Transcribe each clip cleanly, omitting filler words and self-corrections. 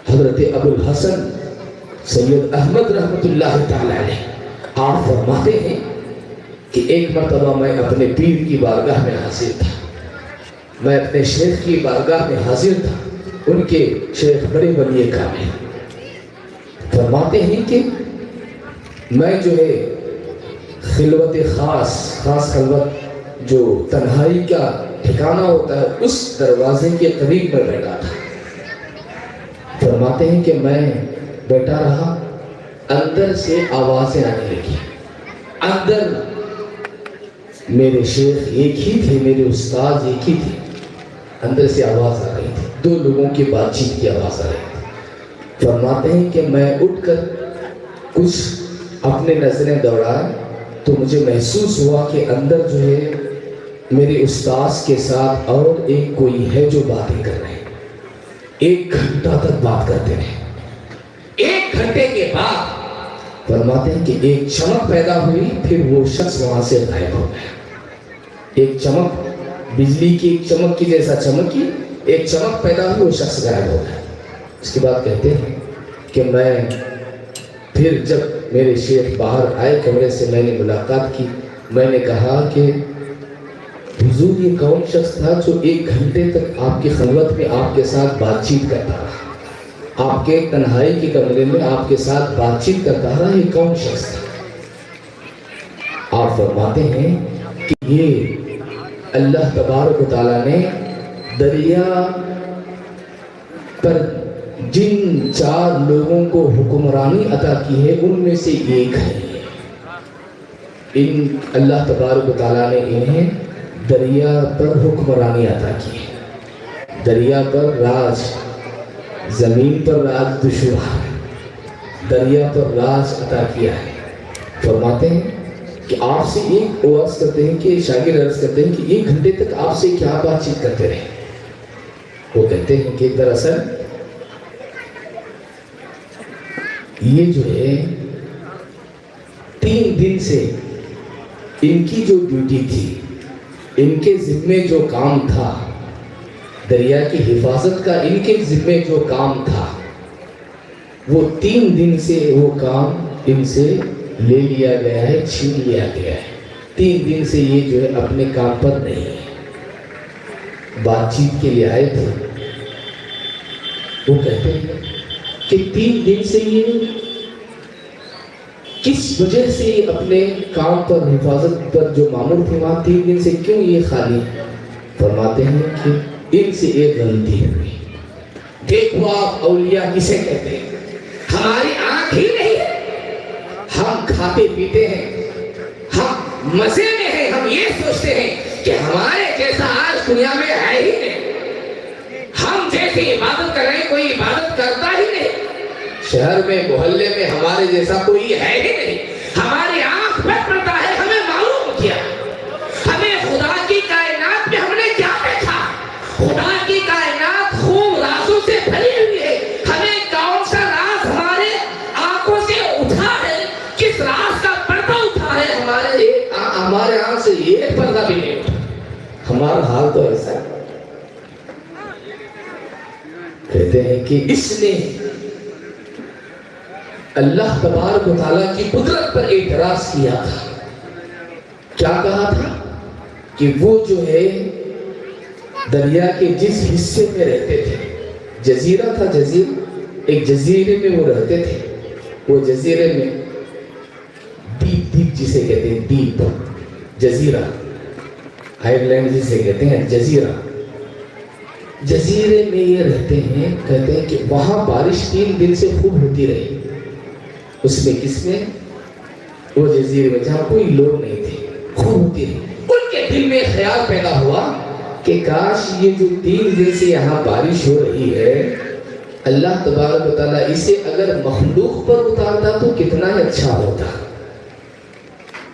حضرت ابو الحسن سید احمد رحمۃ اللہ تعالی علیہ آپ فرماتے ہیں کہ ایک مرتبہ میں اپنے پیر کی بارگاہ میں حاضر تھا، میں اپنے شیخ کی بارگاہ میں حاضر تھا، ان کے شیخ بڑے ولی کامل فرماتے ہیں کہ میں جو ہے خلوت خاص خلوت جو تنہائی کا ٹھکانہ ہوتا ہے اس دروازے کے قریب میں بیٹھا تھا۔ فرماتے ہیں کہ میں بیٹھا رہا، اندر سے آوازیں آنے لگی، اندر میرے شیخ ایک ہی تھے، میرے استاد ایک ہی تھے، اندر سے آواز آ رہی تھی، دو لوگوں کی بات چیت کی آواز آ رہی تھی۔ فرماتے ہیں کہ میں اٹھ کر کچھ اپنے نظریں دوڑائے تو مجھے محسوس ہوا کہ اندر جو ہے میرے استاذ کے ساتھ اور ایک کوئی ہے جو باتیں کر رہے ہیں۔ 1 گھنٹہ تک بات کرتے رہے۔ 1 گھنٹے کے بعد فرماتے ہیں کہ ایک چمک پیدا ہوئی، پھر وہ شخص وہاں سے غائب ہو گیا۔ ایک چمک، بجلی کی ایک چمک کی جیسا چمکی، ایک چمک پیدا ہوئی، وہ شخص غائب ہو گیا۔ اس کے بعد کہتے ہیں کہ میں پھر جب میرے شیخ باہر آئے کمرے سے، میں نے ملاقات کی، میں نے کہا کہ حضور یہ کون شخص تھا جو 1 گھنٹے تک آپ کی خلوت میں آپ کے ساتھ بات چیت کرتا رہا، آپ کے تنہائی کے کمرے میں آپ کے ساتھ بات چیت کرتا رہا، یہ کون شخص تھا؟ آپ فرماتے ہیں کہ یہ اللہ تبارک و تعالیٰ نے دریا پر جن 4 لوگوں کو حکمرانی عطا کی ہے ان میں سے ایک ہے۔ اللہ تبارک و تعالیٰ نے انہیں دریا پر حکمرانی عطا کی ہے، دریا پر راج، زمین پر راج دشوار، دریا پر راج عطا کیا ہے۔ فرماتے ہیں کہ آپ سے ایک عرض کرتے ہیں کہ شاگرد عرض کرتے ہیں کہ 1 گھنٹے تک آپ سے کیا بات چیت کرتے رہے؟ وہ کہتے ہیں کہ دراصل یہ جو ہے 3 دن سے ان کی جو ڈیوٹی تھی، ان کے ذمے جو کام تھا، دریا کی حفاظت کا ان کے ذمے جو کام تھا، وہ 3 دن سے وہ کام ان سے لے لیا گیا ہے، چھین لیا گیا ہے۔ 3 دن سے یہ جو ہے اپنے کام پر نہیں ہے، بات چیت کے لیے آئے تھے۔ وہ کہتے ہیں کہ 3 دن سے یہ کس وجہ سے اپنے کام پر، حفاظت پر جو مامور تھے وہاں 3 دن سے کیوں یہ خالی؟ فرماتے ہیں کہ ان سے ایک غلطی ہوئی۔ دیکھو آپ اولیاء کسے کہتے ہیں؟ ہماری آنکھ ہی نہیں ہے، ہم کھاتے پیتے ہیں، ہم مزے میں ہیں، ہم یہ سوچتے ہیں کہ ہمارے جیسا آج دنیا میں ہے ہی نہیں، ہم جیسی عبادت کر رہے ہیں کوئی عبادت کرتا ہی نہیں، شہر میں محلے میں ہمارے جیسا کوئی ہے ہی نہیں، ہماری آنکھ پہ پڑتا ہے، ہمیں معلوم کیا، ہمیں خدا کی کائنات میں ہم نے کیا دیکھا؟ خدا کی کائنات خوب رازوں سے بھری ہوئی ہے، ہمیں کون سا راز ہمارے آنکھوں سے اٹھا ہے، کس راز کا پردہ اٹھا ہے؟ ہمارے آنکھ سے یہ پردہ بھی نہیں اٹھا۔ ہمارا حال تو ایسا ہے۔ کہتے ہیں کہ اس نے اللہ تبارک و تعالیٰ کی قدرت پر اعتراض کیا تھا۔ کیا کہا تھا؟ کہ وہ جو ہے دریا کے جس حصے میں رہتے تھے، جزیرہ تھا، ایک جزیرے میں وہ رہتے تھے، وہ جزیرے میں دیپ جسے کہتے ہیں، دیپ جزیرہ، آئر لینڈ جسے کہتے ہیں جزیرہ، جزیرے میں یہ رہتے ہیں۔ کہتے ہیں کہ وہاں بارش 3 دن سے خوب ہوتی رہی، اس میں کس میں؟ وہ جزیرے میں جہاں کوئی لوگ نہیں تھے، خوب ہوتی رہی۔ ان کے دل میں خیال پیدا ہوا کہ کاش یہ جو 3 دن سے یہاں بارش ہو رہی ہے، اللہ تبارک و تعالیٰ اسے اگر مخلوق پر اتارتا تو کتنا ہی اچھا ہوتا۔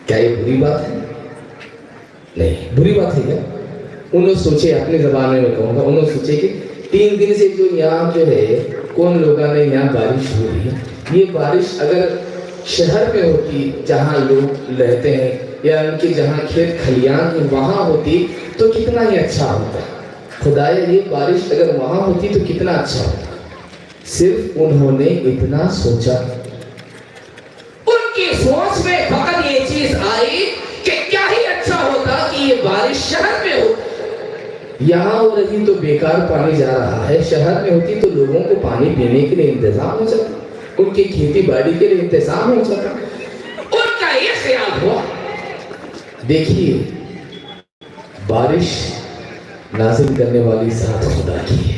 کیا یہ بری بات ہے؟ نہیں، بری بات ہے کیا؟ انہوں سوچے، اپنی زبان میں کہوں گا، انہوں سوچے کہ 3 دن سے جو یہاں جو ہے کون لوگوں نے یہاں بارش ہو رہی ہے، یہ بارش اگر شہر میں ہوتی جہاں لوگ رہتے ہیں یا ان کے جہاں کھیت کھلیان ہیں وہاں ہوتی تو کتنا ہی اچھا ہوتا۔ خدایا یہ بارش اگر وہاں ہوتی تو کتنا اچھا ہوتا۔ صرف انہوں نے اتنا سوچا، ان کی سوچ میں فقط یہ چیز آئی کہ کیا ہی اچھا ہوتا کہ یہ بارش شہر میں ہوتی، یہاں ہو رہی تو بیکار پانی جا رہا ہے، شہر میں ہوتی تو لوگوں کو پانی پینے کے لیے انتظام ہو جاتا، ان کی کھیتی باڑی کے لیے انتظام ہو جاتا۔ ان کا یہ خیال ہوا، دیکھیے بارش نازل کرنے والی ذات خدا کی ہے،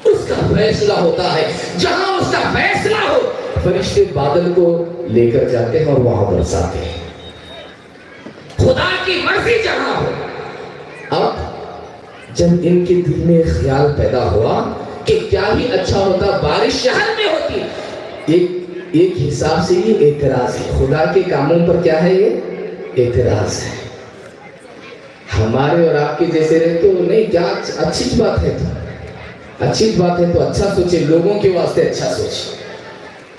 اس کا فیصلہ ہوتا ہے، جہاں اس کا فیصلہ ہو فرشتے بادل کو لے کر جاتے ہیں اور وہاں برساتے ہیں، خدا کی مرضی جہاں ہو۔ اب جب ان کے دل میں خیال پیدا ہوا کہ کیا ہی اچھا ہوتا بارش شہر میں ہوتی، ایک حساب سے یہ اعتراض ہے، خدا کے کاموں پر کیا ہے، یہ اعتراض ہے۔ ہمارے اور آپ کے جیسے رہے تو نہیں، کیا اچھی بات ہے، تو اچھی بات ہے تو اچھا سوچے، لوگوں کے واسطے اچھا سوچے،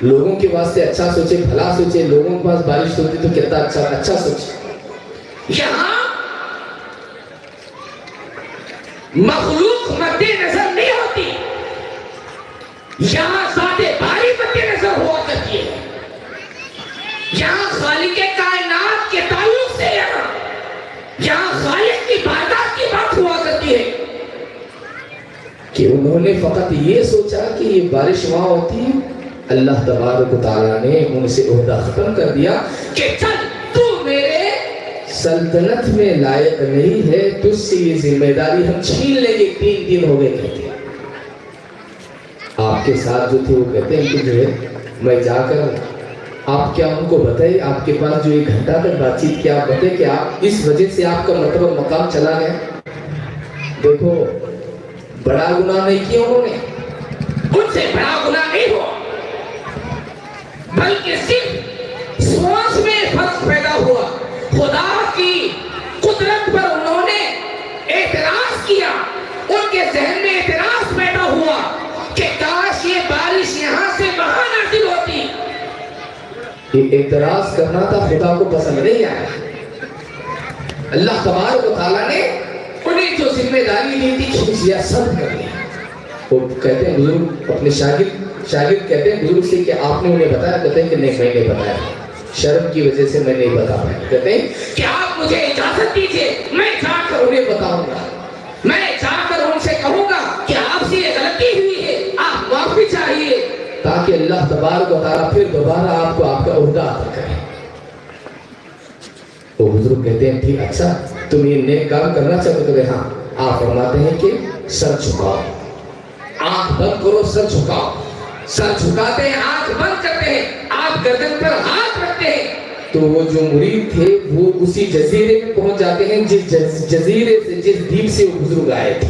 لوگوں کے واسطے اچھا سوچے، بھلا سوچے، لوگوں کے پاس بارش ہوتی تو کتنا اچھا سوچے۔ یہاں مخلوق مد نظر نہیں ہوتی، یہاں ذات باری مد نظر ہوا کرتی ہے، یہاں خالق کائنات کے تعلق سے یہاں خالق کی بارگاہ کی بات ہوا کرتی ہے کہ انہوں نے فقط یہ سوچا کہ یہ بارش وہاں ہوتی ہے، اللہ تبارک و تعالیٰ نے ان سے عہدہ ختم کر دیا کہ چل تو میرے سلطنت میں لائق نہیں ہے، تجھ سے یہ ذمہ داری ہم چھین لیں گے، 3 دن ہو گئے کہتے ہیں۔ آپ کے ساتھ جو تھے وہ کہتے ہیں کہ جو ہے میں جا کر آپ کیا ان کو بتائے، آپ کے پاس جو 1 گھنٹہ تک بات چیت کیا، آپ بتائے کہ آپ اس وجہ سے آپ کا مرتبہ مقام چلا گیا۔ دیکھو بڑا گناہ نہیں کیا انہوں نے، ان سے بڑا گناہ نہیں ہوا، بلکہ صرف سوچ میں فرق پیدا ہوا، خدا کی قدرت پر انہوں نے اعتراض کیا، ان کے ذہن میں اعتراض پیدا ہوا کہ کاش یہ بارش یہاں سے وہاں نازل ہوتی۔ یہ اعتراض کرنا تھا، خدا کو پسند نہیں آیا۔ اللہ تبارک و تعالیٰ نے انہیں جو ذمہ داری دی تھی کھینچ لیا، سب کر لیا۔ وہ کہتے ہیں بزرگ اپنے شاگرد کہتے ہیں بزرگ سے کہ آپ نے انہیں بتایا، کہتے ہیں کہ نہیں میں نے بتایا، شرم کی وجہ سے میں نہیں بتا پایا۔ کہتے ہیں کہ آپ مجھے اجازت دیجئے، میں جا کر انہیں بتاؤں گا، میں جا کر ان سے کہوں گا کہ آپ سے یہ غلطی ہوئی ہے، آپ معافی چاہیے، تاکہ اللہ تبارک و تعالیٰ پھر دوبارہ آپ کو آپ کا عہدہ عطا کرے۔ وہ بزرگ کہتے ہیں ٹھیک، اچھا تم یہ نیک کام کرنا چاہتے ہو؟ ہاں۔ آپ فرماتے ہیں کہ سر جھکاؤ، آنکھ بند کرو، سر جھکاؤ۔ سر جھکاتے ہیں، آنکھ بند کرتے ہیں، آپ گردن پر ہاتھ رکھتے ہیں، تو وہ جو مرید تھے وہ اسی جزیرے میں پہنچ جاتے ہیں جس جزیرے سے، جس دیپ سے وہ بزرگ آئے تھے،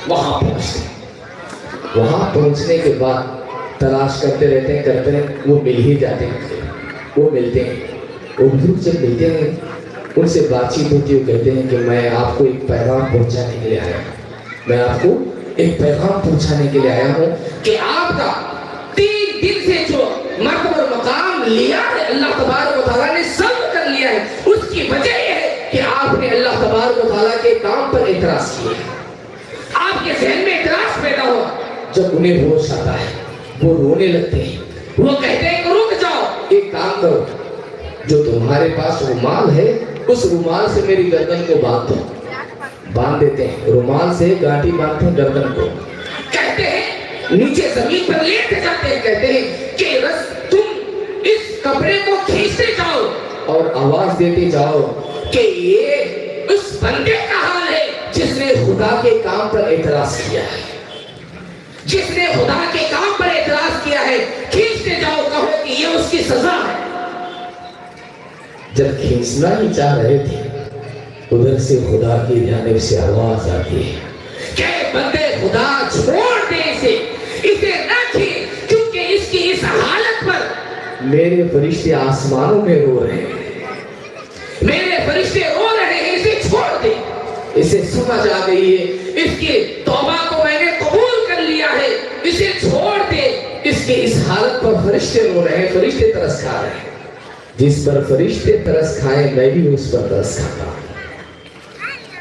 وہاں پہنچتے ہیں۔ وہاں پہنچنے کے بعد تلاش کرتے رہتے ہیں، وہ مل ہی جاتے ہیں، وہ ملتے ہیں۔ وہ بزرگ جب ملتے ہیں ان سے بات چیت ہوتی ہے، وہ کہتے ہیں کہ میں آپ کو ایک پیغام پہنچانے کے لیے آیا ہوں، میں آپ کو ایک پیغام پہنچانے کے لیے آیا ہوں کہ آپ کا 3 دن سے جو مرتبہ مقام لیا ہے اللہ تبارک و تعالیٰ نے سب کر لیا ہے، اس کی وجہ یہ ہے کہ آپ نے اللہ تبارک و تعالیٰ کے کام پر اعتراض کیا، آپ کے ذہن میں اعتراض پیدا ہوا۔ جب انہیں ہوش آتا ہے وہ رونے لگتے ہیں، وہ کہتے ہیں کہ رک جاؤ، ایک کام کرو، جو تمہارے پاس رومال ہے اس رومال سے میری گردن کو باندھ دو۔ باندھ دیتے ہیں، رومال سے گاٹھی باندھتے ہیں گردن کو، کہتے ہیں نیچے زمین پر لیٹ جاتے ہیں، کہتے ہیں کہ تم اس کپڑے کو کھینچتے جاؤ اور آواز دیتے جاؤ کہ یہ اس بندے کا حال ہے جس نے خدا کے کام پر اعتراض کیا ہے، جس نے خدا کے کام پر اعتراض کیا ہے، کھینچتے جاؤ، کہو کہ یہ اس کی سزا ہے۔ جب کھینچنا ہی چاہ رہے تھے ادھر سے خدا کی جانب سے آواز آتی ہے کہ بندے خدا چھوڑ دے اسے نہ کھینچ، کیونکہ اس کی اس حالت پر میرے فرشتے آسمانوں میں رو رہے ہیں، میرے فرشتے رو رہے ہیں، اسے چھوڑ دے، اسے سمجھ آ گئی ہے، اس کی توبہ کو میں نے قبول کر لیا ہے، اسے چھوڑ دے۔ اس کی اس حالت پر فرشتے رو رہے ہیں، فرشتے ترس کھا رہے ہیں، جس پر فرشتے ترس کھائے میں بھی اس پر ترس کھاتا ہوں۔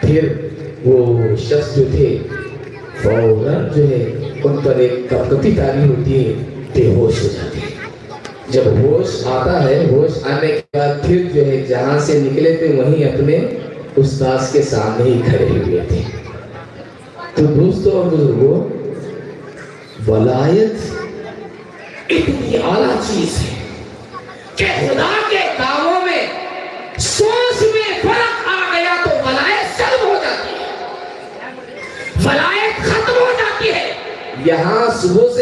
پھر وہ شخص جو تھے فوراً جو ہے ان پر ایک کپکپی تاری ہوتی ہے، بے ہوش ہو جاتے ہیں۔ جب ہوش آتا ہے، ہوش آنے کے بعد پھر جو ہے جہاں سے نکلے تھے وہیں اپنے استاذ کے سامنے ہی کھڑے ہوئے تھے۔ تو دوستوں اور بزرگوں، ولایت اتنی اعلیٰ چیز ہے کہ خدا کے کاموں میں سوچ میں فرق آ گیا تو ولایت ختم ہو جاتی ہے، ولایت ختم ہو جاتی ہے۔ یہاں صبح سے